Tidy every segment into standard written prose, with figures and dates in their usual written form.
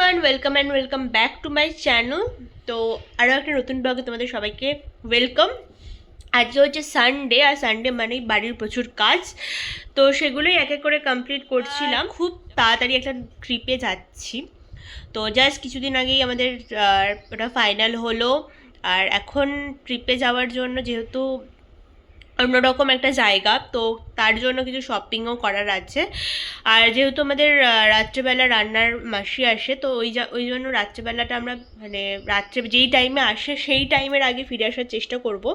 Everyone, welcome back to my channel. তো আরও একটা নতুন ব্লগে তোমাদের সবাইকে ওয়েলকাম। আজকে হচ্ছে সানডে, আর সানডে মানেই বাড়ির প্রচুর কাজ, তো সেগুলোই এক এক করে কমপ্লিট করছিলাম। খুব তাড়াতাড়ি একটা ট্রিপে যাচ্ছি, তো জাস্ট কিছুদিন আগেই আমাদের ওটা ফাইনাল হলো। আর এখন ট্রিপে যাওয়ার জন্য যেহেতু অন্যরকম একটা জায়গা, তো তার জন্য কিছু শপিংও করার আছে। আর যেহেতু আমাদের রাত্রেবেলা রান্নার মাসি আসে, তো ওই জন্য রাত্রেবেলাটা আমরা মানে রাত্রে যেই টাইমে আসে সেই টাইমের আগে ফিরে আসার চেষ্টা করব।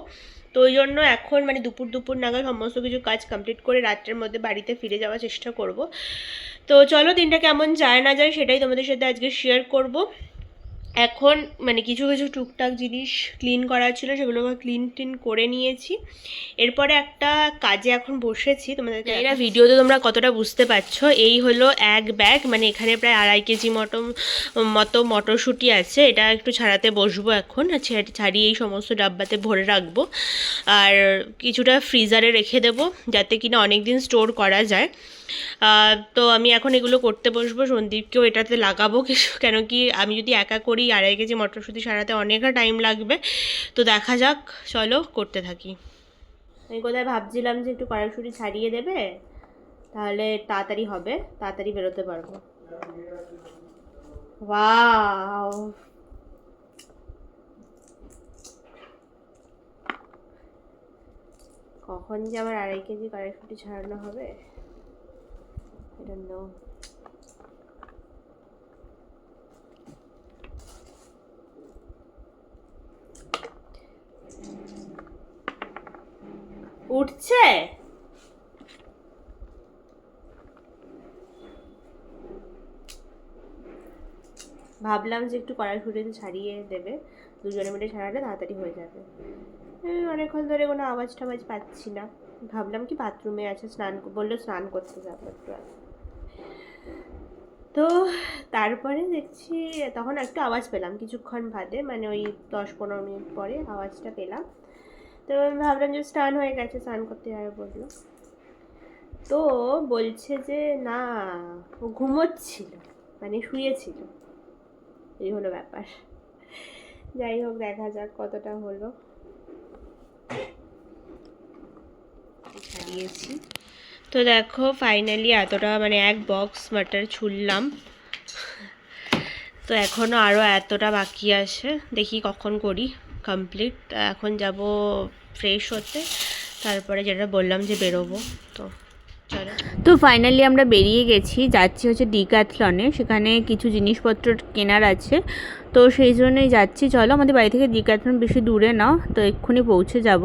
তো ওই জন্য এখন মানে দুপুর নাগাদ সমস্ত কিছু কাজ কমপ্লিট করে রাত্রের মধ্যে বাড়িতে ফিরে যাওয়ার চেষ্টা করব। তো চলো দিনটা কেমন যায় না যায় সেটাই তোমাদের সাথে আজকে শেয়ার করব। এখন মানে কিছু কিছু টুকটাক জিনিস ক্লিন করার ছিল, সেগুলোকে ক্লিন করে নিয়েছি। এরপরে একটা কাজে এখন বসেছি, তোমাদেরকে এরা ভিডিওতে তোমরা কতটা বুঝতে পারছো। এই হলো এক ব্যাগ, মানে এখানে প্রায় 2.5 কেজি মতো মটরশুঁটি আছে। এটা একটু ছাড়াতে বসবো এখন, ছাড়িয়ে এই সমস্ত ডাব্বাতে ভরে রাখবো। আর কিছুটা ফ্রিজারে রেখে দেবো যাতে কিনা অনেক দিন স্টোর করা যায়। তো আমি এখন এগুলো করতে বসবো, সন্দীপকেও এটাতে লাগাবো কিছু, কেন কি আমি যদি একা করি 2.5 কেজি মটরশুঁটি সারাতে অনেকটা টাইম লাগবে। তো দেখা যাক, চলো করতে থাকি। আমি কোথায় ভাবছিলাম যে একটু কড়াইশুঁটি ছাড়িয়ে দেবে, তাহলে তাড়াতাড়ি হবে, তাড়াতাড়ি বেরোতে পারবো। ওয়াও, কখন যে আবার 2.5 কেজি কড়াইশুঁটি ছাড়ানো হবে, I don't know. উঠছে, ভাবলাম যে একটু কড়াইশুঁটিতে ছাড়িয়ে দেবে, দুজনে মিলে ছাড়ালে তাড়াতাড়ি হয়ে যাবে। অনেকক্ষণ ধরে কোনো আওয়াজ টাওয়াজ পাচ্ছি না, ভাবলাম কি বাথরুমে আছে, বললো স্নান করতে যাবো একটু। তো তারপরে দেখছি তখন একটু আওয়াজ পেলাম কিছুক্ষণ বাদে, মানে ওই 10-15 মিনিট পরে আওয়াজটা পেলাম। তো আমি ভাবলাম যে স্নান হয়ে গেছে, স্নান করতে যাবে বললো। তো বলছে যে না, ও ঘুমোচ্ছিল, মানে শুয়েছিল। এই হলো ব্যাপার। যাই হোক, দেখা যাক কতটা হলো। ছাড়িয়েছি তো দেখো ফাইনালি এতটা, মানে এক বক্স মাটার ছুললাম। তো এখনও আরও এতটা বাকি আছে, দেখি কখন করি কমপ্লিট। এখন যাব ফ্রেশ হতে, তারপরে যেটা বললাম যে বেরোবো। তো ফাইনালি আমরা বেরিয়ে গেছি, যাচ্ছি হচ্ছে ডিক্যাথলনে, সেখানে কিছু জিনিসপত্র কেনার আছে, তো সেই জন্যই যাচ্ছি। চলো, আমাদের বাড়ি থেকে ডিক্যাথলন বেশি দূরে না, তো এক্ষুনি পৌঁছে যাব।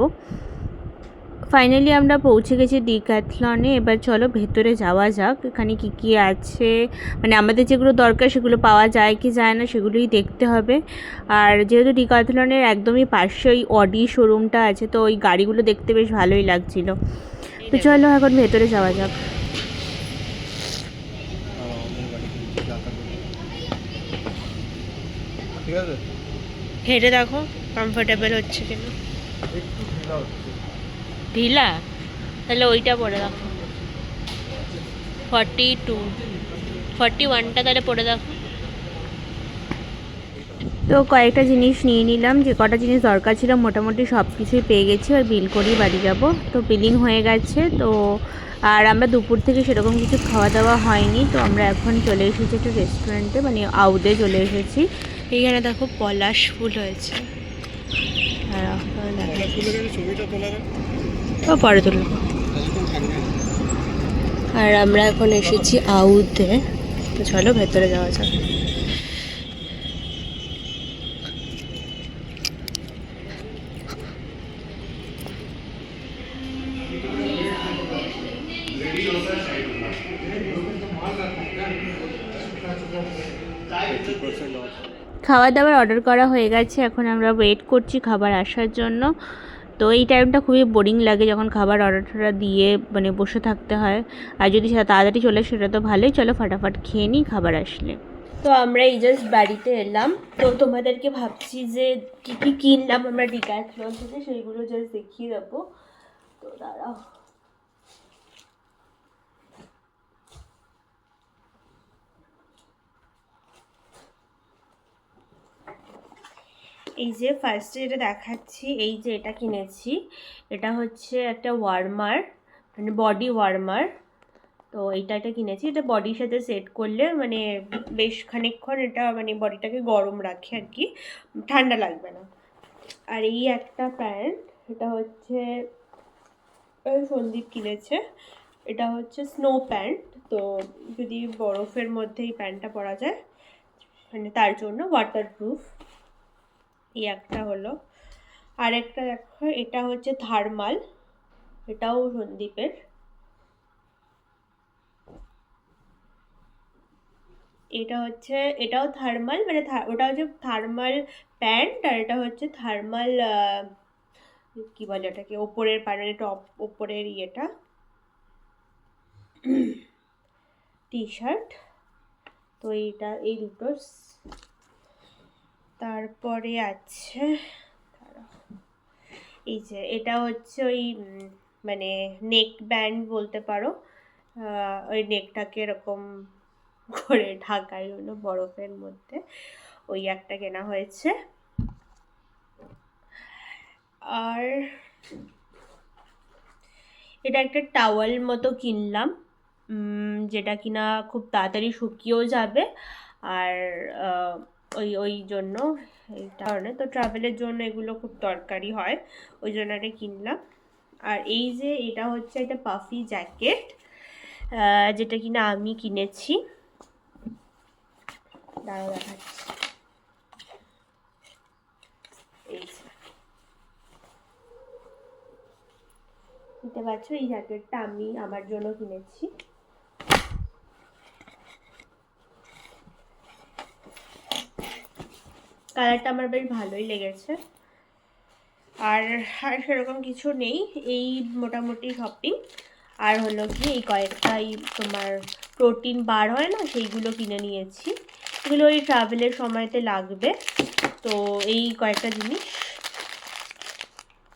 ফাইনালি আমরা পৌঁছে গেছি ডিক্যাথলনে। এবার চলো ভেতরে যাওয়া যাক, এখানে কি কি আছে, মানে আমাদের যেগুলো দরকার সেগুলো পাওয়া যায় কি যায় না সেগুলোই দেখতে হবে। আর যেহেতু ডিক্যাথলনের একদমই পাশে ওই অডি শোরুমটা আছে, তো ওই গাড়িগুলো দেখতে বেশ ভালোই লাগছিল। তো চলো এখন ভেতরে যাওয়া যাক। হেঁটে দেখো কমফোর্টেবল হচ্ছে কিনা। ঢিলা, তাহলে ওইটা পরে দেখো, 41টা তাহলে পরে দেখো। তো কয়েকটা জিনিস নিয়ে নিলাম, যে কটা জিনিস দরকার ছিল মোটামুটি সব কিছুই পেয়ে গেছি, আর বিল করেই বাড়ি যাব। তো বিলিং হয়ে গেছে। তো আর আমরা দুপুর থেকে সেরকম কিছু খাওয়া দাওয়া হয়নি, তো আমরা এখন চলে এসেছি একটা রেস্টুরেন্টে, মানে আউদে চলে এসেছি। এইখানে দেখো পলাশ ফুল হয়েছে, পরে তুলব। আর আমরা এখন এসেছি আউদে, তো চলো ভেতরে যাওয়া যাক। খাওয়া দাওয়ার অর্ডার করা হয়ে গেছে, এখন আমরা ওয়েট করছি খাবার আসার জন্য। তো এই টাইমটা খুবই বোরিং লাগে যখন খাবার অর্ডারটা দিয়ে মানে বসে থাকতে হয়, আর যদি সেটা তাড়াতাড়ি চলে সেটা তো ভালোই। চলো ফাটাফাট খেয়ে নিই খাবার আসলে। তো আমরা এই জাস্ট বাড়িতে এলাম, তো তোমাদেরকে ভাবছি যে কী কী কিনলাম আমরা ডিক্যাথলন থেকে সেইগুলো জাস্ট দেখিয়ে দেবো। তো দাঁড়াও, এই যে ফার্স্টে যেটা দেখাচ্ছি, এই যে এটা কিনেছি, এটা হচ্ছে একটা ওয়ার্মার, মানে বডি ওয়ার্মার। তো এটা কিনেছি, এটা বডির সাথে সেট করলে মানে বেশ খানিকক্ষণ এটা মানে বডিটাকে গরম রাখে আর কি, ঠান্ডা লাগবে না। আর এই একটা প্যান্ট, এটা হচ্ছে সন্দীপ কিনেছে, এটা হচ্ছে স্নো প্যান্ট। তো যদি বরফের মধ্যে এই প্যান্টটা পরা যায় মানে তার জন্য ওয়াটারপ্রুফ। এই একটা হলো। আর একটা দেখো, এটা হচ্ছে থার্মাল, এটাও সন্দীপের। এটা হচ্ছে, এটাও থার্মাল, মানে ওটা হচ্ছে থার্মাল প্যান্ট, আর এটা হচ্ছে থার্মাল কি বলে ওটাকে, ওপরের মানে টপ, ওপরের ইয়েটা টি শার্ট। তো এইটা এই দুটো। তারপরে আছে এই যে এটা হচ্ছে ওই মানে নেক ব্যান্ড বলতে পারো, ওই নেকটাকে এরকম করে ঢাকার জন্য বরফের মধ্যে, ওই একটা কেনা হয়েছে। আর এটা একটা টাওয়াল মতো কিনলাম, যেটা কিনা খুব তাড়াতাড়ি শুকিয়েও যাবে। আর ওই ওই জন্য এই কারণে তো ট্রাভেলের জন্য এগুলো খুব দরকারি হয়, ওই জন্য এটা কিনলাম। আর এই যে এটা হচ্ছে একটা পাফি জ্যাকেট, যেটা কিনা আমি কিনেছি, দাঁড়াও দেখাচ্ছি। এই বুঝতে পারছো, এই জ্যাকেটটা আমি আমার জন্য কিনেছি। কালারটা আমার বেশ ভালোই লেগেছে। আর আর সেরকম কিছু নেই, এই মোটামুটি শপিং। আর হলো কি এই কয়েকটা এই তোমার প্রোটিন বার হয় না, সেইগুলো কিনে নিয়েছি, এগুলো ওই ট্রাভেলের সময়তে লাগবে। তো এই কয়েকটা জিনিস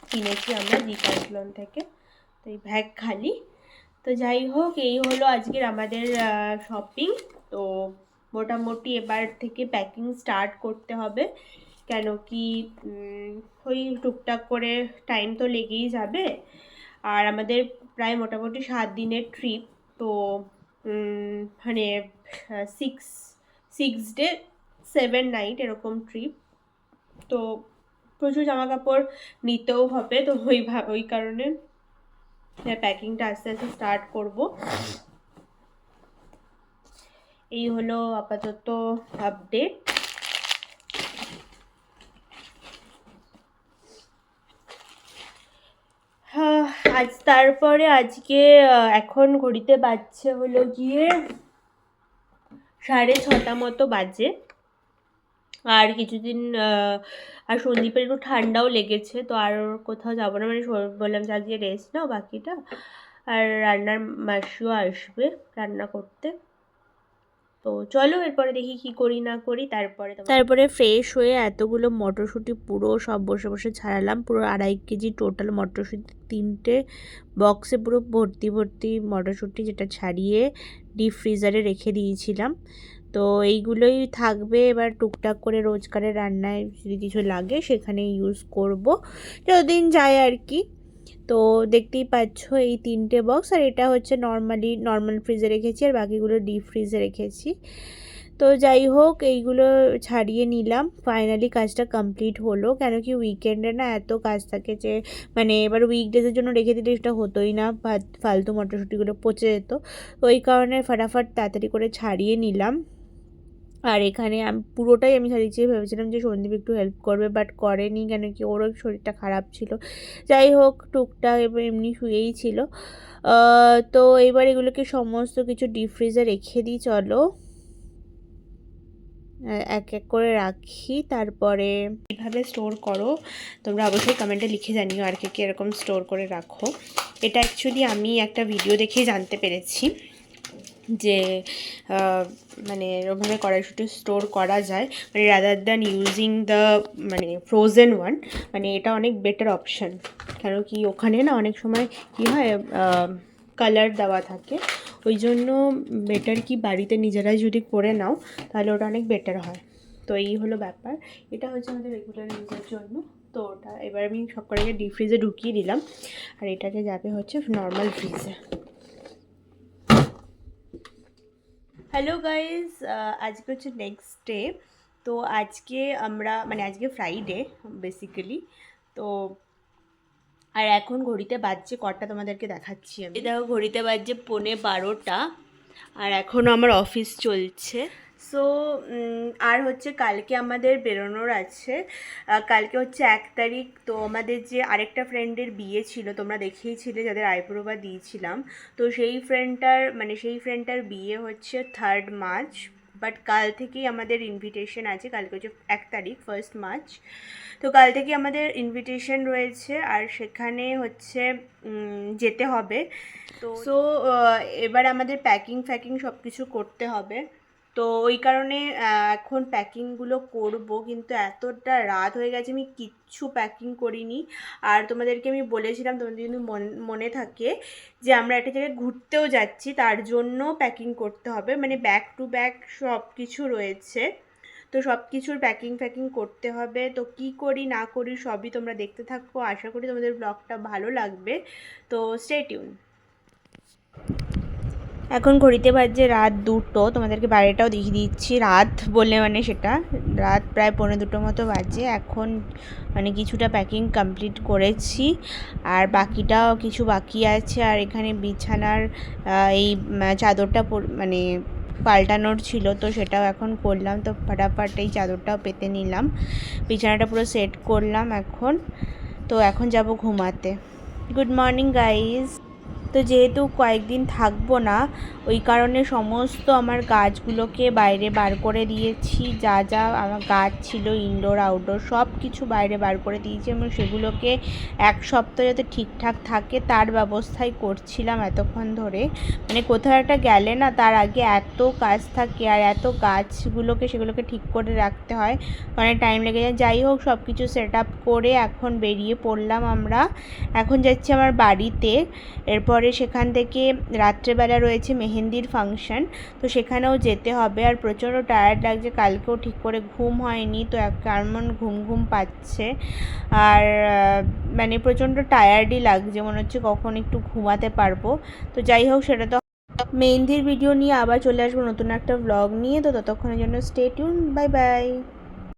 কিনেছি আমরা ডিক্যাথলন থেকে। তো এই ব্যাগ খালি। তো যাই হোক, এই হলো আজকের আমাদের শপিং। তো মোটামুটি এবার থেকে প্যাকিং স্টার্ট করতে হবে, কেন কি ওই টুকটাক করে টাইম তো লেগেই যাবে। আর আমাদের প্রায় মোটামুটি 7 দিনের ট্রিপ। তো মানে 6 ডে 7 নাইট এরকম ট্রিপ। তো প্রচুর জামা কাপড় নিতেও হবে, তো ওই কারণে প্যাকিংটা আস্তে আস্তে স্টার্ট করব। এই হলো আপাতত আপডেট। আজ তারপরে আজকে এখন ঘড়িতে বাজছে হলো গিয়ে 6:30 মতো বাজে। আর কিছুদিন আর সন্দীপের একটু ঠান্ডাও লেগেছে, তো আর কোথাও যাবো না, মানে বললাম যে আজকে রেস্ট নাও বাকিটা। আর রান্নার মাসিও আসবে রান্না করতে। তো চলো এরপরে দেখি কি করি না করি। তারপরে ফ্রেশ হয়ে এতগুলো মটরশুঁটি পুরো সব বসে বসে ছাড়ালাম, পুরো 2.5 কেজি টোটাল মটরশুঁটি, 3টে বক্সে পুরো ভর্তি ভর্তি মটরশুঁটি, যেটা ছাড়িয়ে ডিপ ফ্রিজারে রেখে দিয়েছিলাম। তো এইগুলোই থাকবে এবার টুকটাক করে রোজকারের রান্নায় যদি কিছু লাগে সেখানে ইউজ করব, যতদিন যায় আর কি। তো দেখতেই পাচ্ছ এই 3টে বক্স, আর এটা হচ্ছে নর্মাল ফ্রিজে রেখেছি, আর বাকিগুলো ডিপ ফ্রিজে রেখেছি। তো যাই হোক, এইগুলো ছাড়িয়ে নিলাম, ফাইনালি কাজটা কমপ্লিট হলো। কেন কি উইকেন্ডে না এত কাজ থাকে যে মানে এবার উইকডেজের জন্য রেখে দিলে সেটা হতোই না, ফালতু মটরশুঁটিগুলো পচে যেত। তো ওই কারণে ফটাফট তাড়াতাড়ি করে ছাড়িয়ে নিলাম। আর এখানে পুরোটাই আমি ছাড়িয়েছি, ভেবেছিলাম যে সন্দীপ একটু হেল্প করবে, বাট করেনি, কেন কি ওরও শরীরটা খারাপ ছিল। যাই হোক, টুকটাক এবার এমনি শুয়েই ছিল। তো এবার এগুলোকে সমস্ত কিছু ডিপ ফ্রিজে রেখে দিই, চলো এক এক করে রাখি। তারপরে কীভাবে স্টোর করো তোমরা অবশ্যই কমেন্টে লিখে জানিও, আর কে এরকম স্টোর করে রাখো। এটা অ্যাকচুয়ালি আমি একটা ভিডিও দেখেই জানতে পেরেছি যে মানে ওভাবে কড়াইশুঁটি স্টোর করা যায়, মানে রাদার দ্যান ইউজিং দ্য মানে ফ্রোজেন ওয়ান, মানে এটা অনেক বেটার অপশান। কেন কি ওখানে না অনেক সময় কী হয় কালার দেওয়া থাকে, ওই জন্য বেটার কি বাড়িতে নিজেরাই যদি করে নাও তাহলে ওটা অনেক বেটার হয়। তো এই হলো ব্যাপার। এটা হচ্ছে আমাদের রেগুলার ইউজের জন্য। তো ওটা এবার আমি সব করে ডিপ ফ্রিজে ঢুকিয়ে দিলাম, আর এটাকে যাবে হচ্ছে নর্মাল ফ্রিজে। হ্যালো গাইজ, আজকে হচ্ছে নেক্সট ডে। তো আজকে আমরা আজকে ফ্রাইডে বেসিক্যালি। তো আর এখন ঘড়িতে বাজছে কটা তোমাদেরকে দেখাচ্ছি আমি। দেখো ঘড়িতে বাজছে 11:15, আর এখনও আমার অফিস চলছে। সো আর হচ্ছে কালকে আমাদের বেরোনোর আছে। কালকে হচ্ছে 1 তারিখ। তো আমাদের যে আরেকটা ফ্রেন্ডের বিয়ে ছিল, তোমরা দেখিয়েছিলে, যাদের আইব্রোবা দিয়েছিলাম। তো সেই ফ্রেন্ডটার বিয়ে হচ্ছে 3rd মার্চ। বাট কাল থেকেই আমাদের ইনভিটেশন আছে। কালকে হচ্ছে 1 তারিখ, 1 মার্চ। তো কাল থেকে আমাদের ইনভিটেশন রয়েছে, আর সেখানে হচ্ছে যেতে হবে। তো এবার আমাদের প্যাকিং সব কিছু করতে হবে। তো ওই কারণে এখন প্যাকিংগুলো করব, কিন্তু এতটা রাত হয়ে গেছে আমি কিচ্ছু প্যাকিং করিনি। আর তোমাদেরকে আমি বলেছিলাম, তোমাদের যদি মনে থাকে, যে আমরা একটা জায়গায় ঘুরতেও যাচ্ছি, তার জন্য প্যাকিং করতে হবে। ব্যাক টু ব্যাক সব কিছু রয়েছে, তো সব কিছুর প্যাকিং করতে হবে। তো কি করি না করি সবই তোমরা দেখতে থাকো। আশা করি তোমাদের ব্লগটা ভালো লাগবে, তো স্টে টিউন। এখন ঘড়িতে বাজছে রাত 2টো। তোমাদেরকে বাইরেটাও দেখিয়ে দিচ্ছি। রাত বললে সেটা রাত প্রায় 1:45 মতো বাজে এখন। কিছুটা প্যাকিং কমপ্লিট করেছি, আর বাকিটাও কিছু বাকি আছে। আর এখানে বিছানার এই চাদরটা পাল্টানোর ছিল, তো সেটাও এখন করলাম। তো ফটাফট এই চাদরটাও পেতে নিলাম, বিছানাটা পুরো সেট করলাম এখন। তো এখন যাব ঘুমাতে। Good morning guys. তো যেহেতু কয়েকদিন থাকবো না, ওই কারণে সমস্ত আমার গাছগুলোকে বাইরে বার করে দিয়েছি। যা আমার গাছ ছিল ইনডোর আউটডোর সব কিছু বাইরে বার করে দিয়েছি, এবং সেগুলোকে 1 সপ্তাহ যাতে ঠিকঠাক থাকে তার ব্যবস্থাই করছিলাম এতক্ষণ ধরে। কোথাও একটা গেলে না, তার আগে এত কাজ থাকে, আর এত সেগুলোকে ঠিক করে রাখতে হয়, অনেক টাইম লেগে যায়। যাই হোক, সব কিছু সেট আপ করে এখন বেরিয়ে পড়লাম আমরা। এখন যাচ্ছি আমার বাড়িতে। এরপরে সেখান থেকে রাত্রেবেলা রয়েছে মেহেন্দির ফাংশন, তো সেখানেও যেতে হবে। আর প্রচণ্ড টায়ার্ড লাগছে, কালকেও ঠিক করে ঘুম হয়নি, তো কেমন ঘুম পাচ্ছে। আর প্রচণ্ড টায়ার্ডই লাগছে, মনে হচ্ছে কখন একটু ঘুমাতে পারবো। তো যাই হোক, সেটা তো মেহেন্দির ভিডিও নিয়ে আবার চলে আসবো নতুন একটা ব্লগ নিয়ে। তো ততক্ষণের জন্য স্টে টিউন, বাই বাই।